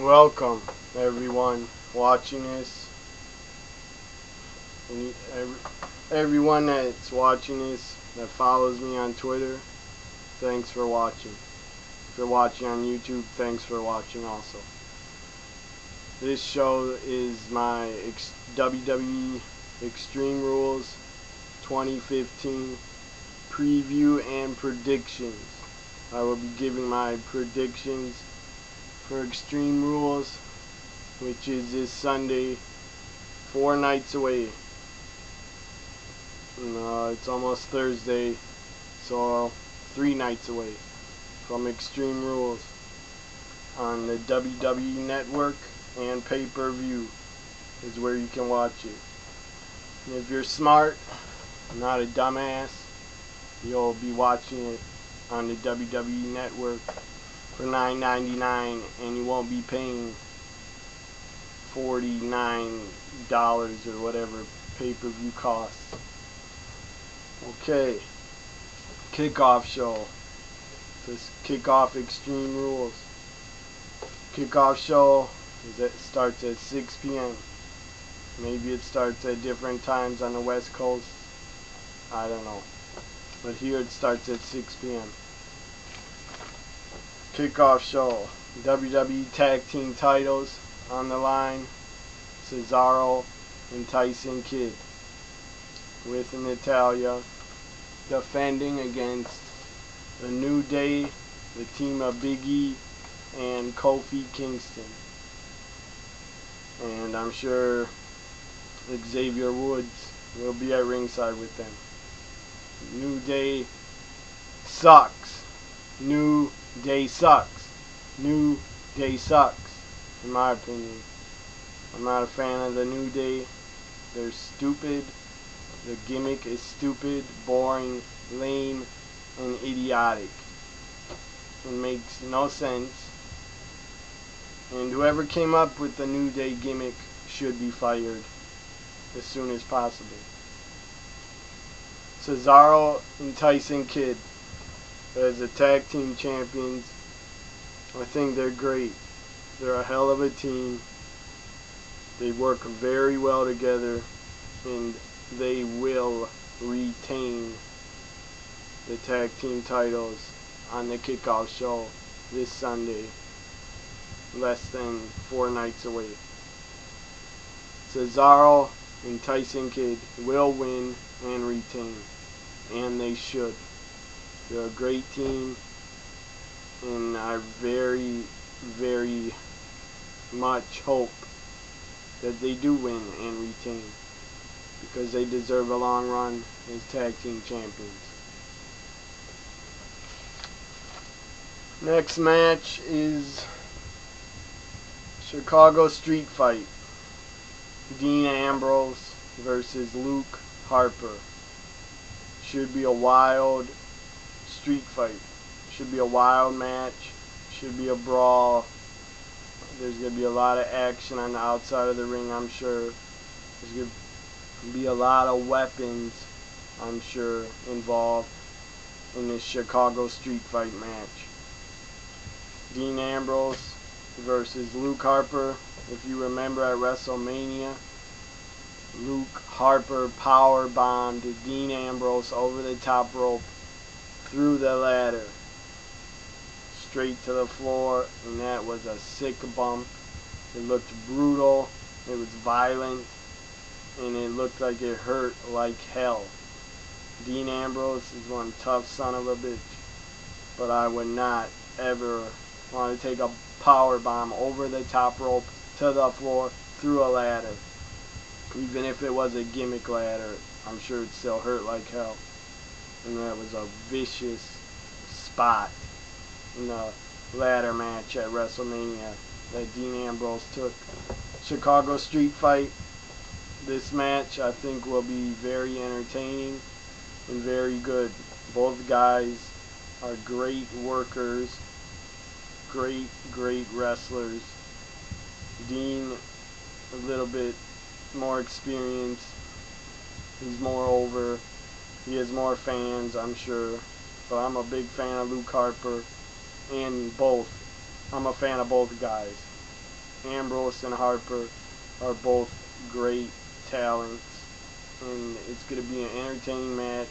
Welcome, everyone watching this. And everyone that's watching this that follows me on Twitter, thanks for watching. If you're watching on YouTube, thanks for watching also. This show is my WWE Extreme Rules 2015 preview and predictions. I will be giving my predictions for Extreme Rules, which is this Sunday, 4 nights away. It's almost Thursday, so 3 nights away from Extreme Rules on the WWE Network, and pay-per-view is where you can watch it. And if you're smart, not a dumbass, you'll be watching it on the WWE Network for $9.99, and you won't be paying $49 or whatever pay-per-view costs. Okay, kickoff show. This kickoff Extreme Rules. Kickoff show starts at 6 p.m. Maybe it starts at different times on the West Coast. I don't know. But here it starts at 6 p.m. Kickoff show. WWE Tag Team titles on the line. Cesaro and Tyson Kidd with Natalya defending against the New Day, the team of Big E and Kofi Kingston. And I'm sure Xavier Woods will be at ringside with them. New Day sucks. New Day sucks. New Day sucks, in my opinion. I'm not a fan of the New Day. They're stupid. The gimmick is stupid, boring, lame, and idiotic. It makes no sense. And whoever came up with the New Day gimmick should be fired as soon as possible. Cesaro and Tyson Kidd as the tag team champions. I think they're great. They're a hell of a team. They work very well together, and they will retain the tag team titles on the kickoff show this Sunday, less than 4 nights away. Cesaro and Tyson Kidd will win and retain, and they should. They're a great team, and I very, very much hope that they do win and retain, because they deserve a long run as tag team champions. Next match is Chicago Street Fight. Dean Ambrose versus Luke Harper. Should be a wild street fight. Should be a wild match. Should be a brawl. There's going to be a lot of action on the outside of the ring, I'm sure. There's going to be a lot of weapons, I'm sure, involved in this Chicago Street Fight match. Dean Ambrose versus Luke Harper. If you remember at WrestleMania, Luke Harper power bombed Dean Ambrose over the top rope through the ladder straight to the floor, and that was a sick bump. It looked brutal, it was violent, and it looked like it hurt like hell. Dean Ambrose is one tough son of a bitch, but I would not ever want to take a power bomb over the top rope to the floor through a ladder. Even if it was a gimmick ladder, I'm sure it still hurt like hell. And that was a vicious spot in the ladder match at WrestleMania that Dean Ambrose took. Chicago Street Fight. This match I think will be very entertaining and very good. Both guys are great workers, great wrestlers. Dean a little bit more experience. He's more over. He has more fans, I'm sure. But I'm a big fan of Luke Harper, and both. I'm a fan of both guys. Ambrose and Harper are both great talents, and it's going to be an entertaining match.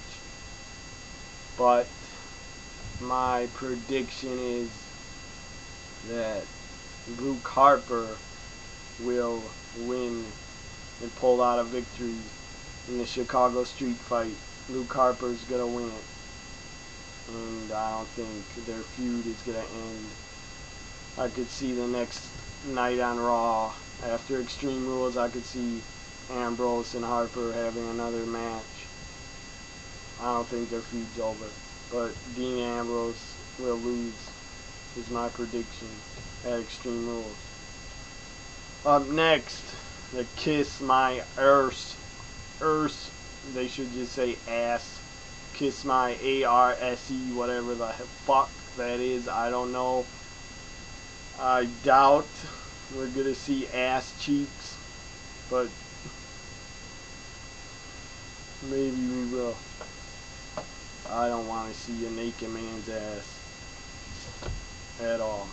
But my prediction is that Luke Harper will win and pull out a victory in the Chicago street fight. Luke Harper's going to win it, and I don't think their feud is going to end. I could see the next night on Raw, after Extreme Rules, I could see Ambrose and Harper having another match. I don't think their feud's over, but Dean Ambrose will lose, is my prediction at Extreme Rules. Up next, the Kiss My Arse, they should just say ass, Kiss My ARSE, whatever the fuck that is, I don't know. I doubt we're gonna see ass cheeks, but maybe we will. I don't want to see a naked man's ass at all.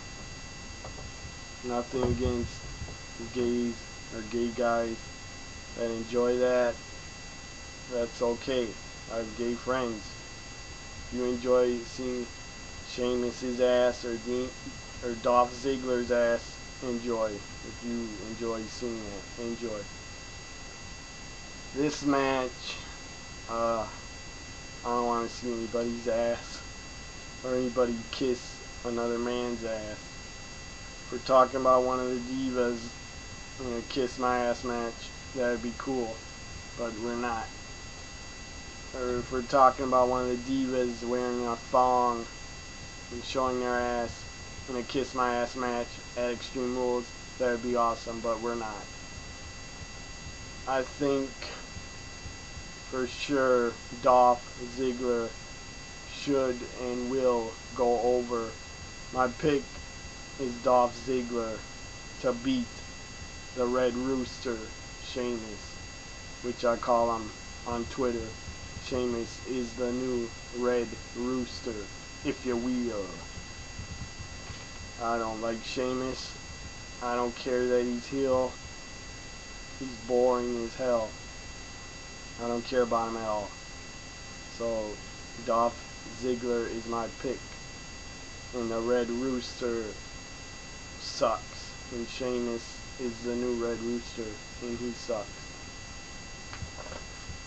Nothing against gays or gay guys that enjoy that. That's okay. I have gay friends. If you enjoy seeing Sheamus's ass or Dolph Ziggler's ass, enjoy. If you enjoy seeing it, enjoy. This match, I don't want to see anybody's ass or anybody kiss another man's ass. If we're talking about one of the divas in a kiss my ass match, that'd be cool, but we're not. Or if we're talking about one of the divas wearing a thong and showing their ass in a kiss my ass match at Extreme Rules, that would be awesome, but we're not. I think for sure Dolph Ziggler should and will go over. My pick is Dolph Ziggler to beat the Red Rooster, Sheamus, which I call him on Twitter. Sheamus is the new Red Rooster, if you will. I don't like Sheamus. I don't care that he's heel. He's boring as hell. I don't care about him at all. So, Dolph Ziggler is my pick. And the Red Rooster sucks. And Sheamus is the new Red Rooster, and he sucks.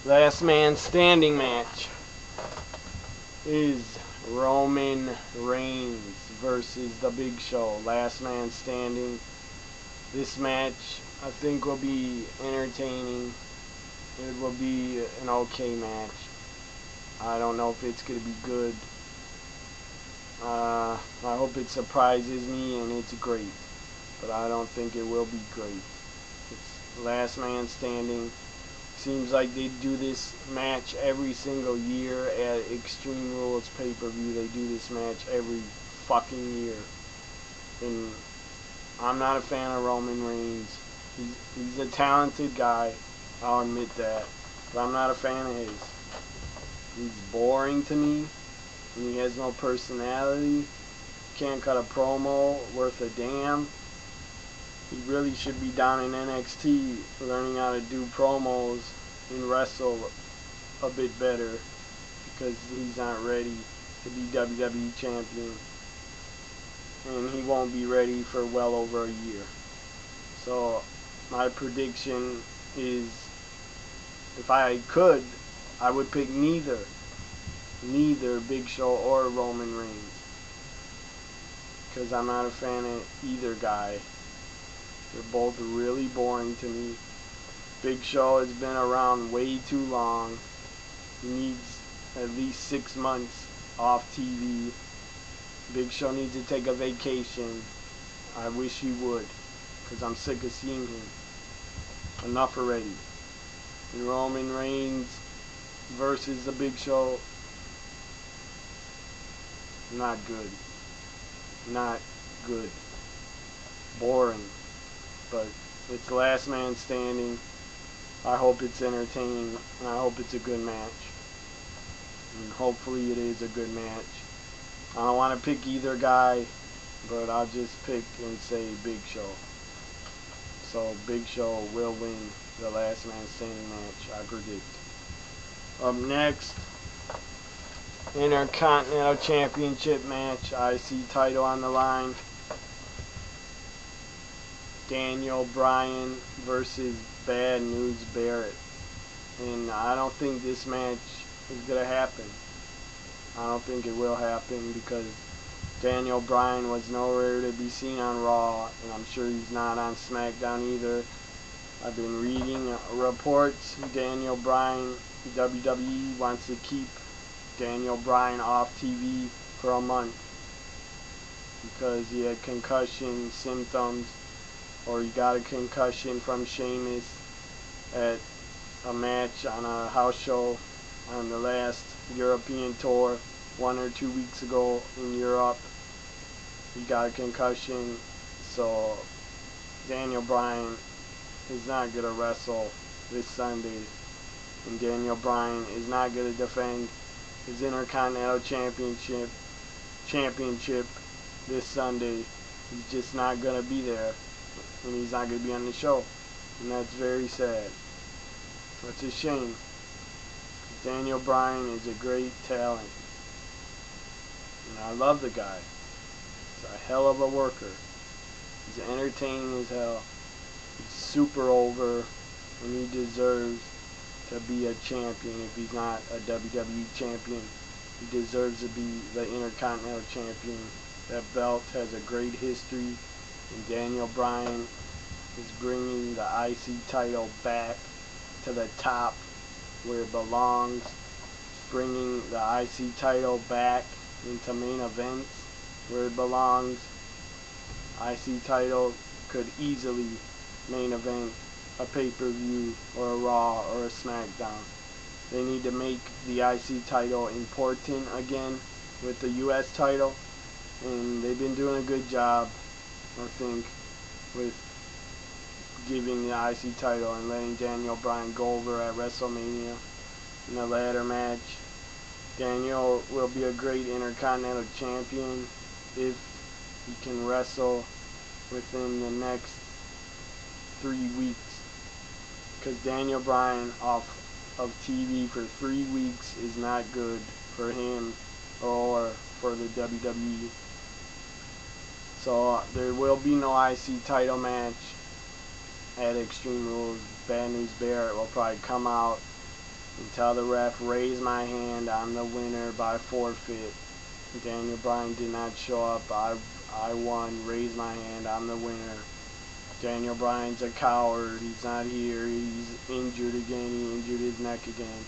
Last man standing match is Roman Reigns versus The Big Show. Last man standing. This match, I think, will be entertaining. It will be an okay match. I don't know if it's going to be good. I hope it surprises me and it's great. But I don't think it will be great. It's last man standing. Seems like they do this match every single year at Extreme Rules pay-per-view. They do this match every fucking year. And I'm not a fan of Roman Reigns. He's a talented guy. I'll admit that. But I'm not a fan of his. He's boring to me. And he has no personality. Can't cut a promo worth a damn. He really should be down in NXT learning how to do promos and wrestle a bit better, because he's not ready to be WWE champion. And he won't be ready for well over a year. So my prediction is, if I could, I would pick neither Big Show or Roman Reigns, because I'm not a fan of either guy. They're both really boring to me. Big Show has been around way too long. He needs at least 6 months off TV. Big Show needs to take a vacation. I wish he would, because I'm sick of seeing him. Enough already. And Roman Reigns versus the Big Show, not good. Not good. Boring. But it's last man standing. I hope it's entertaining, and I hope it's a good match. And hopefully it is a good match. I don't want to pick either guy, but I'll just pick and say Big Show. So Big Show will win the last man standing match, I predict. Up next, Intercontinental Championship match, IC title on the line. Daniel Bryan versus Bad News Barrett. And I don't think this match is going to happen. I don't think it will happen because Daniel Bryan was nowhere to be seen on Raw, and I'm sure he's not on SmackDown either. I've been reading reports. Daniel Bryan, WWE wants to keep Daniel Bryan off TV for a month because he had concussion symptoms, or he got a concussion from Sheamus at a match on a house show on the last European tour 1 or 2 weeks ago in Europe. He got a concussion, so Daniel Bryan is not going to wrestle this Sunday, and Daniel Bryan is not going to defend his Intercontinental Championship this Sunday. He's just not going to be there, and he's not going to be on the show, and that's very sad. It's a shame. Daniel Bryan is a great talent, and I love the guy. He's a hell of a worker. He's entertaining as hell. He's super over, and he deserves to be a champion. If he's not a WWE champion, he deserves to be the Intercontinental champion. That belt has a great history, and Daniel Bryan is bringing the IC title back to the top where it belongs, bringing the IC title back into main events where it belongs. IC title could easily main event a pay-per-view or a Raw or a SmackDown. They need to make the IC title important again with the US title, and they've been doing a good job, I think, with giving the IC title and letting Daniel Bryan go over at WrestleMania in the ladder match. Daniel will be a great Intercontinental champion if he can wrestle within the next 3 weeks, because Daniel Bryan off of TV for 3 weeks is not good for him or for the WWE. So there will be no IC title match at Extreme Rules. Bad News Barrett will probably come out and tell the ref, raise my hand, I'm the winner by forfeit. Daniel Bryan did not show up, I won, raise my hand, I'm the winner. Daniel Bryan's a coward, he's not here, he's injured again, he injured his neck again.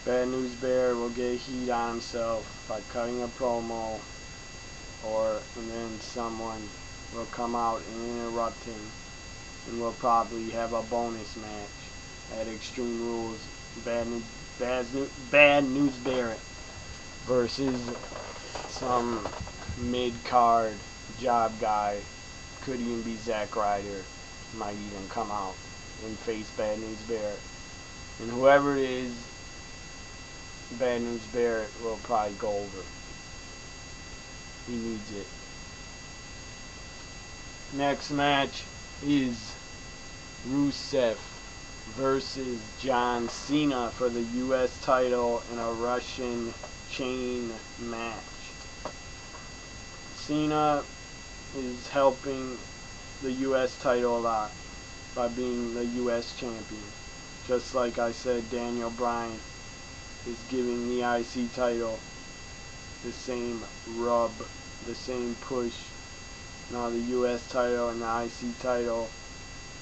Bad News Barrett will get heat on himself by cutting a promo, and then someone will come out and interrupt him, and we'll probably have a bonus match at Extreme Rules. Bad News Barrett versus some mid-card job guy. Could even be Zack Ryder. Might even come out and face Bad News Barrett. And whoever it is, Bad News Barrett will probably go over. He needs it. Next match is Rusev versus John Cena for the US title in a Russian chain match. Cena is helping the US title a lot by being the US champion. Just like I said, Daniel Bryan is giving the IC title the same rub, the same push. Now the US title and the IC title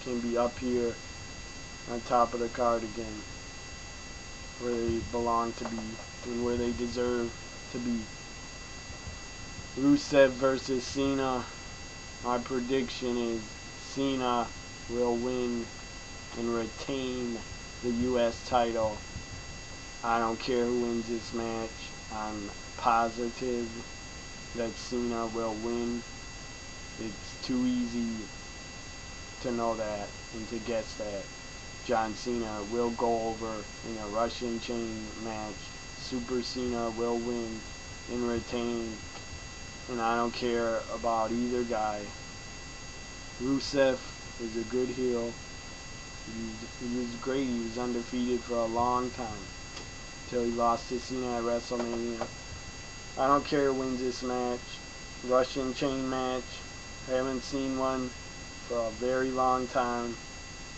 can be up here on top of the card again, where they belong to be and where they deserve to be. Rusev versus Cena. My prediction is Cena will win and retain the US title. I don't care who wins this match. I'm positive that Cena will win. It's too easy to know that and to guess that. John Cena will go over in a Russian chain match. Super Cena will win and retain. And I don't care about either guy. Rusev He was a good heel. He was great. He was undefeated for a long time until he lost to Cena at WrestleMania. I don't care who wins this match. Russian chain match. Haven't seen one for a very long time.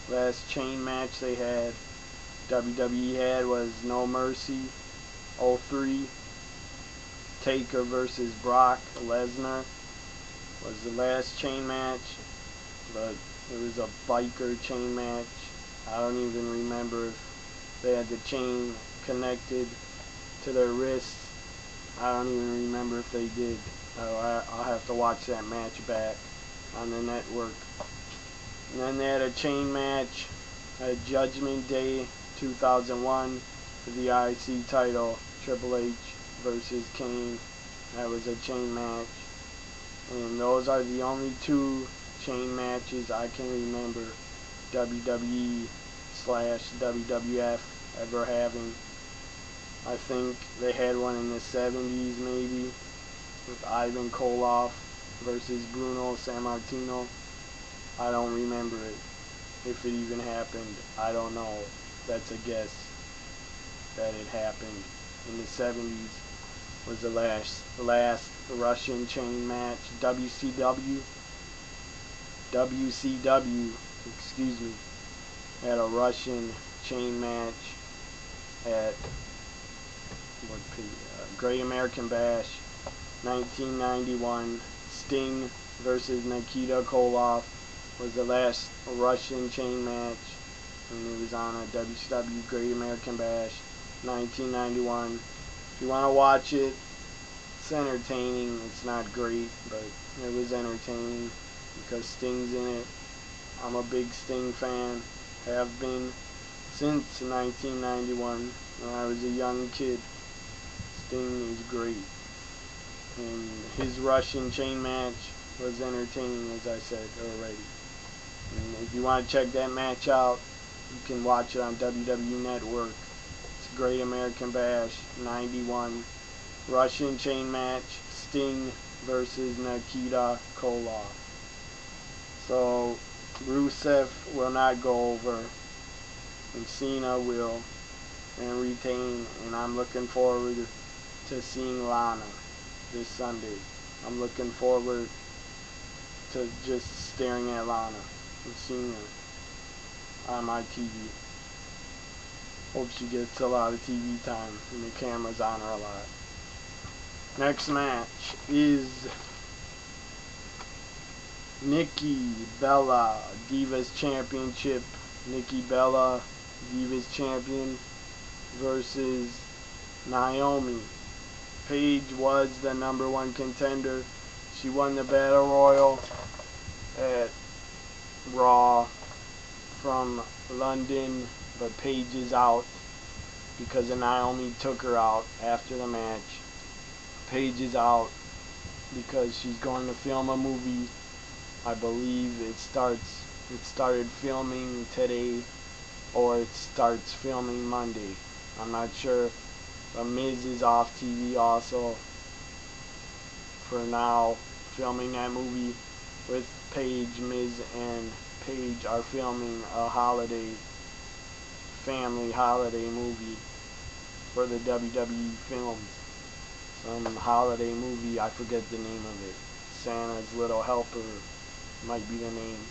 Last chain match they had, WWE had, was No Mercy 03. Taker versus Brock Lesnar was the last chain match, but it was a biker chain match. I don't even remember if they had the chain connected to their wrists. I don't even remember if they did. I'll have to watch that match back on the network. And then they had a chain match at Judgment Day 2001 for the IC title, Triple H versus Kane. That was a chain match. And those are the only two chain matches I can remember WWE/WWF ever having. I think they had one in the 70s maybe, with Ivan Koloff versus Bruno Sammartino. I don't remember it. If it even happened, I don't know. That's a guess that it happened in the 70s. Was the last Russian chain match. WCW, excuse me, had a Russian chain match at Great American Bash 1991. Sting versus Nikita Koloff was the last Russian chain match, and it was on a WCW Great American Bash 1991. If you want to watch it, it's entertaining. It's not great, but it was entertaining because Sting's in it. I'm a big Sting fan, have been since 1991 when I was a young kid. Sting is great, and his Russian chain match was entertaining, as I said already. And if you want to check that match out, you can watch it on WWE Network. It's Great American Bash 91. Russian chain match, Sting versus Nikita Koloff. So Rusev will not go over, and Cena will and retain, and I'm looking forward to seeing Lana this Sunday. I'm looking forward to just staring at Lana and seeing her on my TV. Hope she gets a lot of TV time and the camera's on her a lot. Next match is Nikki Bella Divas Championship. Nikki Bella Divas Champion versus Naomi. Paige was the #1 contender. She won the Battle Royal at Raw from London, but Paige is out because Naomi took her out after the match. Paige is out because she's going to film a movie. I believe it started filming today, or it starts filming Monday. I'm not sure. The Miz is off TV also for now, filming that movie with Paige. Miz and Paige are filming a family holiday movie for the WWE films. Some holiday movie, I forget the name of it. Santa's Little Helper might be the name.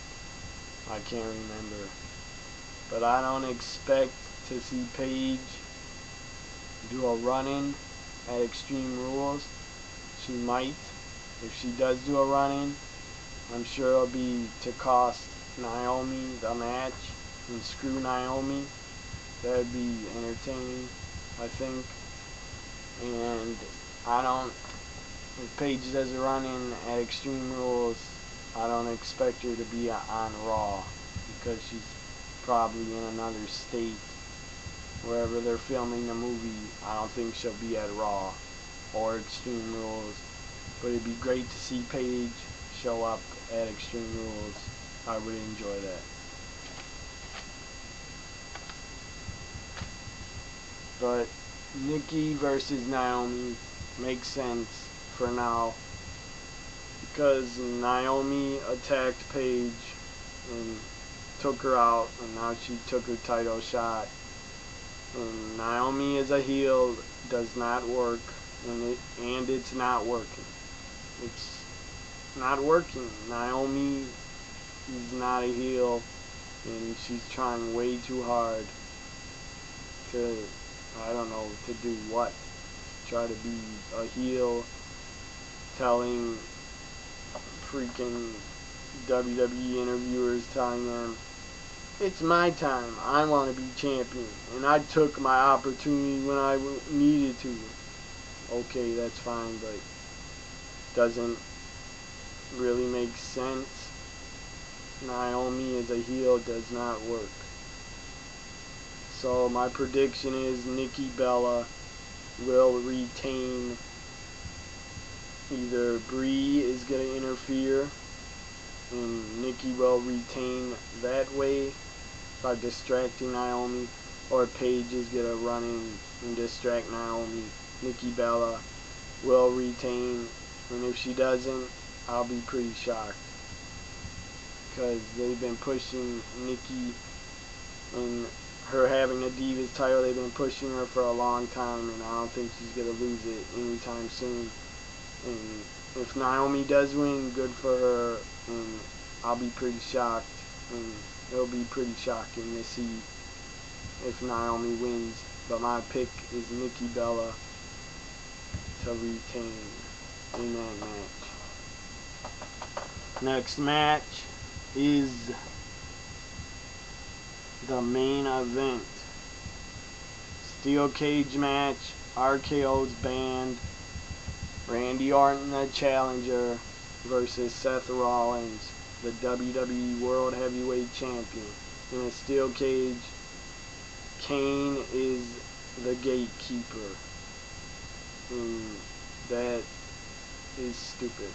I can't remember. But I don't expect to see Paige do a run-in at Extreme Rules. She might. If she does do a run-in, I'm sure it'll be to cost Naomi the match and screw Naomi. That'd be entertaining, I think. And if Paige does a run-in at Extreme Rules, I don't expect her to be on Raw, because she's probably in another state. Wherever they're filming the movie, I don't think she'll be at Raw or Extreme Rules. But it'd be great to see Paige show up at Extreme Rules. I would enjoy that. But Nikki versus Naomi makes sense for now, because Naomi attacked Paige and took her out, and now she took her title shot. And Naomi as a heel does not work, and it's not working. It's not working. Naomi is not a heel, and she's trying way too hard to, I don't know, to do what? Try to be a heel, telling freaking WWE interviewers, telling them, it's my time, I want to be champion, and I took my opportunity when I needed to. Okay, that's fine, but doesn't really make sense. Naomi as a heel does not work. So my prediction is Nikki Bella will retain. Either Brie is going to interfere and Nikki will retain that way by distracting Naomi, or Paige is going to run in and distract Naomi. Nikki Bella will retain, and if she doesn't, I'll be pretty shocked, because they've been pushing Nikki and her having a Divas title. They've been pushing her for a long time, and I don't think she's going to lose it anytime soon. And if Naomi does win, good for her, and I'll be pretty shocked, and it'll be pretty shocking to see if Naomi wins. But my pick is Nikki Bella to retain in that match. Next match is the main event. Steel cage match, RKO's banned. Randy Orton, the challenger, versus Seth Rollins, the WWE World Heavyweight Champion. In a steel cage, Kane is the gatekeeper. And that is stupid.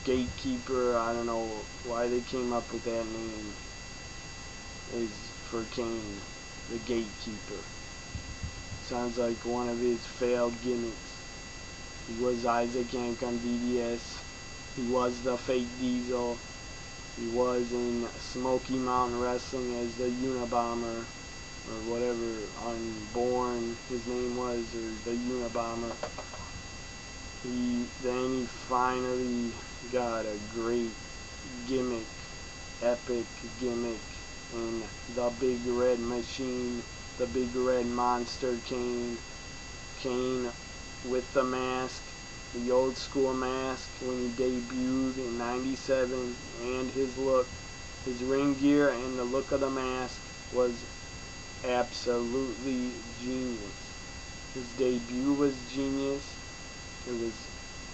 Gatekeeper, I don't know why they came up with that name, is for Kane, the gatekeeper. Sounds like one of his failed gimmicks. He was Isaac Yank on DDS. He was the fake Diesel. He was in Smoky Mountain Wrestling as the Unabomber, or whatever, Unborn his name was, or the Unabomber. Then he finally got a great gimmick, epic gimmick, in the Big Red Machine, the Big Red Monster Kane. Kane with the mask, the old school mask when he debuted in '97, and his look, his ring gear, and the look of the mask was absolutely genius. His debut was genius. It was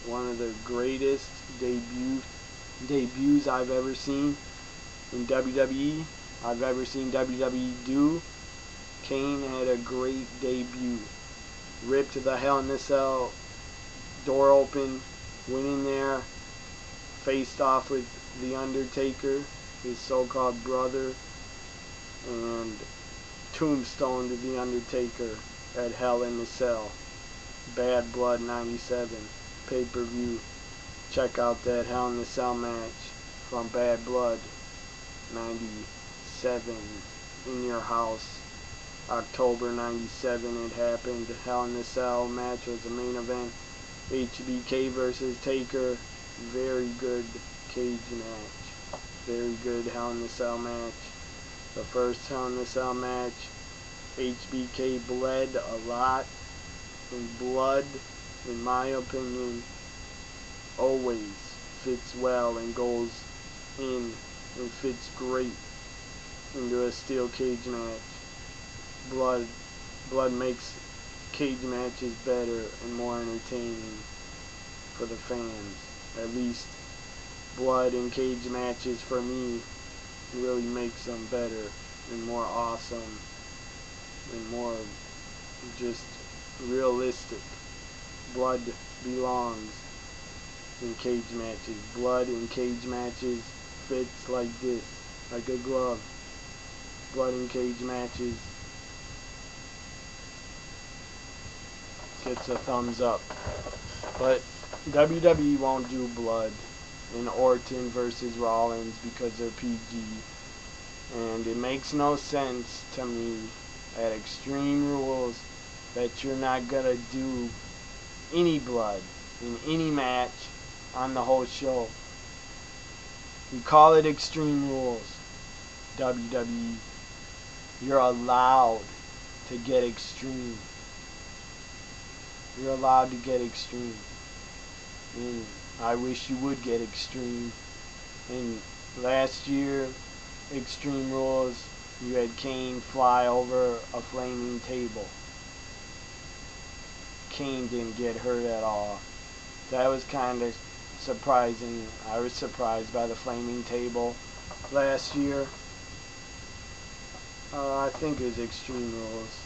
one of the greatest debuts I've ever seen in WWE. I've ever seen WWE do. Kane had a great debut. Ripped the Hell in a Cell door open, went in there, faced off with The Undertaker, his so-called brother, and tombstoned The Undertaker at Hell in a Cell. Bad Blood 97 pay-per-view. Check out that Hell in a Cell match from Bad Blood 97 in your house. October 97 it happened. Hell in a Cell match was the main event. HBK versus Taker. Very good cage match. Very good Hell in a Cell match. The first Hell in a Cell match, HBK bled a lot. And blood, in my opinion, always fits well and goes in and fits great into a steel cage match. Blood makes cage matches better and more entertaining for the fans. At least blood in cage matches, for me, really makes them better and more awesome and more just realistic. Blood belongs in cage matches. Blood in cage matches fits like this, like a glove. Blood in cage matches gets a thumbs up. But WWE won't do blood in Orton versus Rollins because they're PG. And it makes no sense to me at Extreme Rules that you're not going to do any blood in any match on the whole show. You call it Extreme Rules, WWE. You're allowed to get extreme. You're allowed to get extreme. And I wish you would get extreme. And last year, Extreme Rules, you had Kane fly over a flaming table. Kane didn't get hurt at all. That was kind of surprising. I was surprised by the flaming table last year. I think it was Extreme Rules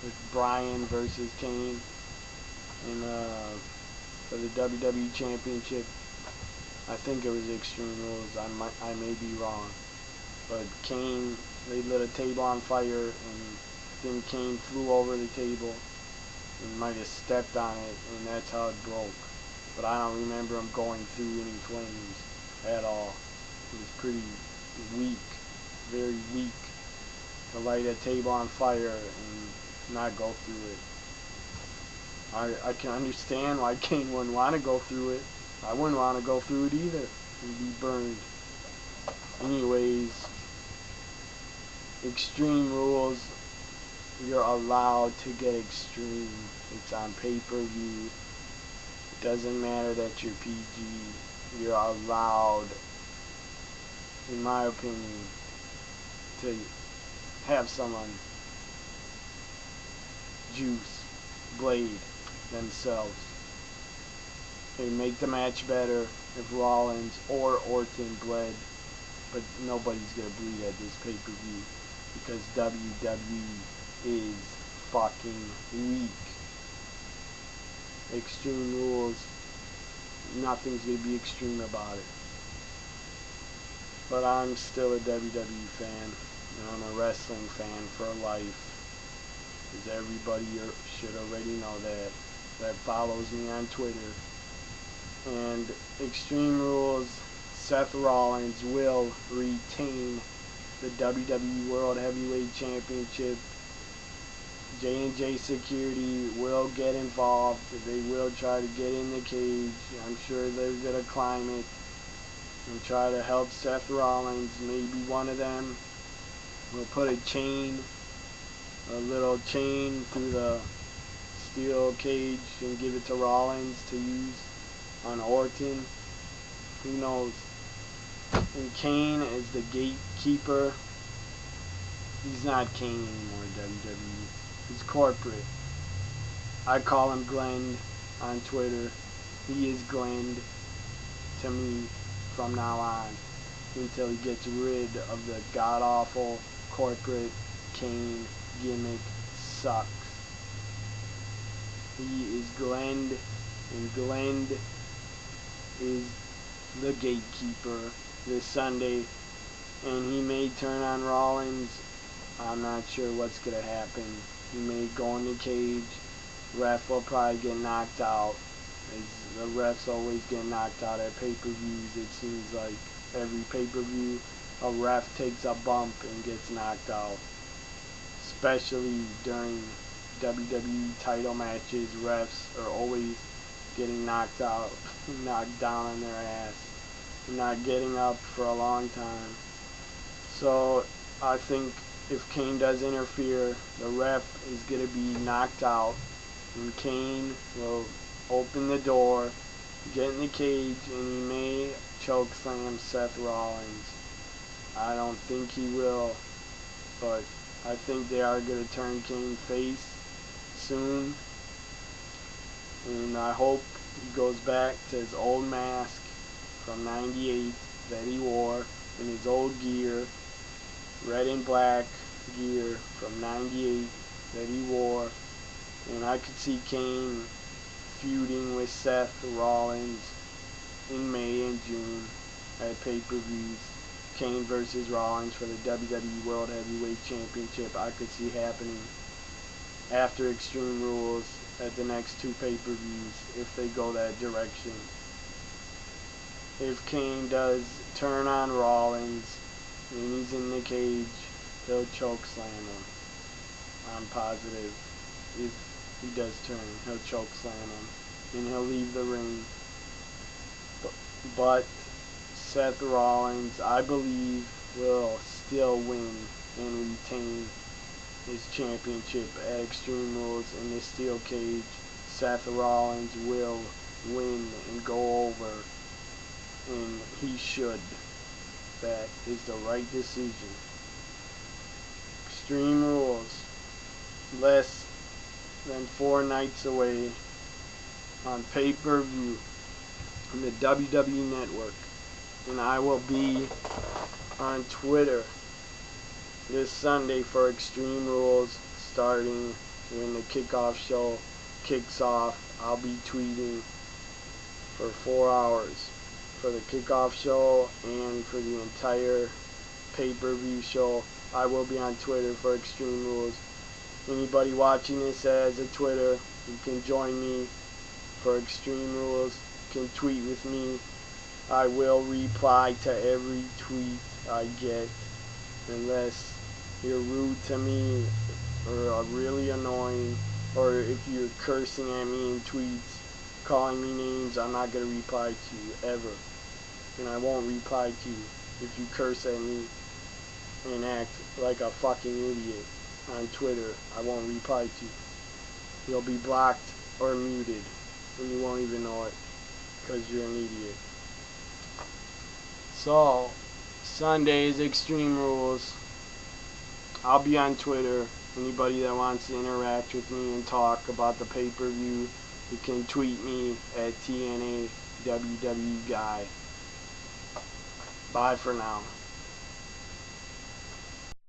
with Bryan versus Kane and for the WWE Championship. I think it was Extreme Rules. I may be wrong, but Kane, they lit a table on fire, and then Kane flew over the table and might have stepped on it, and that's how it broke. But I don't remember him going through any flames at all. It was pretty weak, very weak, to light a table on fire and not go through it. I can understand why Kane wouldn't want to go through it. I wouldn't want to go through it either and be burned. Anyways, Extreme Rules, you're allowed to get extreme. It's on pay-per-view. It doesn't matter that you're PG. You're allowed, in my opinion, to have someone juice, blade themselves. It would make the match better if Rollins or Orton bled, but nobody's going to bleed at this pay-per-view because WWE is fucking weak. Extreme Rules, nothing's going to be extreme about it. But I'm still a WWE fan, and I'm a wrestling fan for life. Because everybody should already know that follows me on Twitter. And Extreme Rules, Seth Rollins will retain the WWE World Heavyweight Championship. J&J Security will get involved. They will try to get in the cage. I'm sure they're going to climb it and try to help Seth Rollins. Maybe one of them will put a little chain through the steel cage and give it to Rollins to use on Orton. Who knows? And Kane is the gatekeeper. He's not Kane anymore in WWE. He's corporate. I call him Glenn on Twitter. He is Glenn to me from now on until he gets rid of the god-awful corporate Kane gimmick. Sucks. He is Glenn, and Glenn is the gatekeeper this Sunday, and he may turn on Rollins. I'm not sure what's going to happen. He may go in the cage. Ref will probably get knocked out. The refs always get knocked out at pay-per-views. It seems like every pay-per-view a ref takes a bump and gets knocked out. Especially during WWE title matches, refs are always getting knocked out, knocked down on their ass, not getting up for a long time. So I think if Kane does interfere, the ref is going to be knocked out, and Kane will open the door, get in the cage, and he may chokeslam Seth Rollins. I don't think he will, but I think they are going to turn Kane face soon, and I hope he goes back to his old mask from '98 that he wore in his old gear, red and black gear from '98 that he wore, and I could see Kane feuding with Seth Rollins in May and June at pay-per-views. Kane versus Rollins for the WWE World Heavyweight Championship I could see happening after Extreme Rules at the next two pay-per-views if they go that direction. if Kane does turn on Rollins and he's in the cage, he'll choke slam him. I'm positive. If he does turn, he'll choke slam him and he'll leave the ring. But Seth Rollins, I believe, will still win and retain his championship at Extreme Rules in the steel cage. Seth Rollins will win and go over, and he should. That is the right decision. Extreme Rules, less than 4 nights away on pay-per-view on the WWE Network, and I will be on Twitter this Sunday for Extreme Rules, starting when the kickoff show kicks off. I'll be tweeting for 4 hours for the kickoff show and for the entire pay-per-view show. I will be on Twitter for Extreme Rules. Anybody watching this that has a Twitter, you can join me for Extreme Rules. You can tweet with me. I will reply to every tweet I get, unless you're rude to me or are really annoying, or if you're cursing at me in tweets, calling me names. I'm not going to reply to you ever, and I won't reply to you if you curse at me and act like a fucking idiot on Twitter. I won't reply to you. You'll be blocked or muted, and you won't even know it because you're an idiot. So, Sunday is Extreme Rules. I'll be on Twitter. Anybody that wants to interact with me and talk about the pay-per-view, you can tweet me at TNAWWGuy. Bye for now.